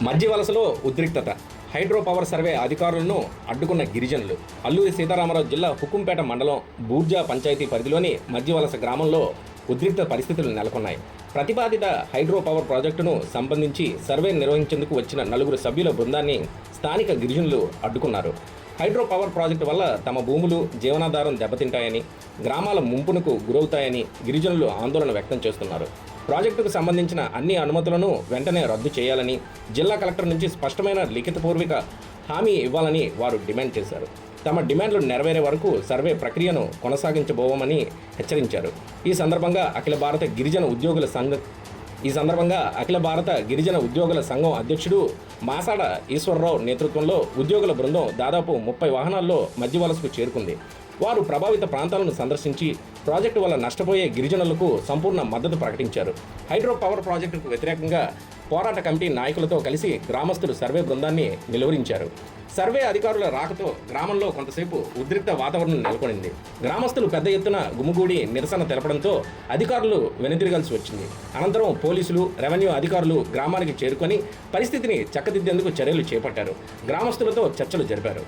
మధ్య వలసలో ఉద్రిక్తత. Hydro power survey అధికారులను అడ్డుకున్న గిరిజనులు. అల్లూరి సీతారామరాజు జిల్లా హుకుంపేట మండలం బూర్జా పంచాయతీ పరిధిలోని మధ్య వలస గ్రామంలో ఉద్రిక్త పరిస్థితులు నెలకొన్నాయి. ప్రతిపాదిత హైడ్రో పవర్ ప్రాజెక్టును సంబంధించి సర్వే నిర్వహించేందుకు వచ్చిన 4 సభ్యుల బృందాన్ని స్థానిక గిరిజనులు అడ్డుకున్నారు. హైడ్రో పవర్ ప్రాజెక్టు వల్ల తమ భూములు, జీవనాధారం దెబ్బతింటాయని, గ్రామాల ముంపునకు గురవుతాయని గిరిజనులు ఆందోళన వ్యక్తం చేస్తున్నారు. ప్రాజెక్టుకు సంబంధించిన అన్ని అనుమతులను వెంటనే రద్దు చేయాలని, జిల్లా కలెక్టర్ నుంచి స్పష్టమైన లిఖితపూర్వక హామీ ఇవ్వాలని వారు డిమాండ్ చేశారు. తమ డిమాండ్లు నెరవేరే వరకు సర్వే ప్రక్రియను కొనసాగించబోమని హెచ్చరించారు. ఈ సందర్భంగా అఖిల భారత గిరిజన ఉద్యోగుల సంఘం అధ్యక్షుడు మాసాడ ఈశ్వరరావు నేతృత్వంలో ఉద్యోగుల బృందం దాదాపు 30 వాహనాల్లో మధ్య వలసకు చేరుకుంది. వారు ప్రభావిత ప్రాంతాలను సందర్శించి ప్రాజెక్టు వల్ల నష్టపోయే గిరిజనులకు సంపూర్ణ మద్దతు ప్రకటించారు. హైడ్రో పవర్ ప్రాజెక్టుకు వ్యతిరేకంగా పోరాట కమిటీ నాయకులతో కలిసి గ్రామస్తులు సర్వే బృందాన్ని నిలువరించారు. సర్వే అధికారుల రాకతో గ్రామంలో కొంతసేపు ఉద్రిక్త వాతావరణం నెలకొనింది. గ్రామస్తులు పెద్ద ఎత్తున గుమిగూడి నిరసన తెలపడంతో అధికారులు వెనుతిరగాల్సి వచ్చింది. అనంతరం పోలీసులు, రెవెన్యూ అధికారులు గ్రామానికి చేరుకొని పరిస్థితిని చక్కదిద్దేందుకు చర్యలు చేపట్టారు. గ్రామస్తులతో చర్చలు జరిపారు.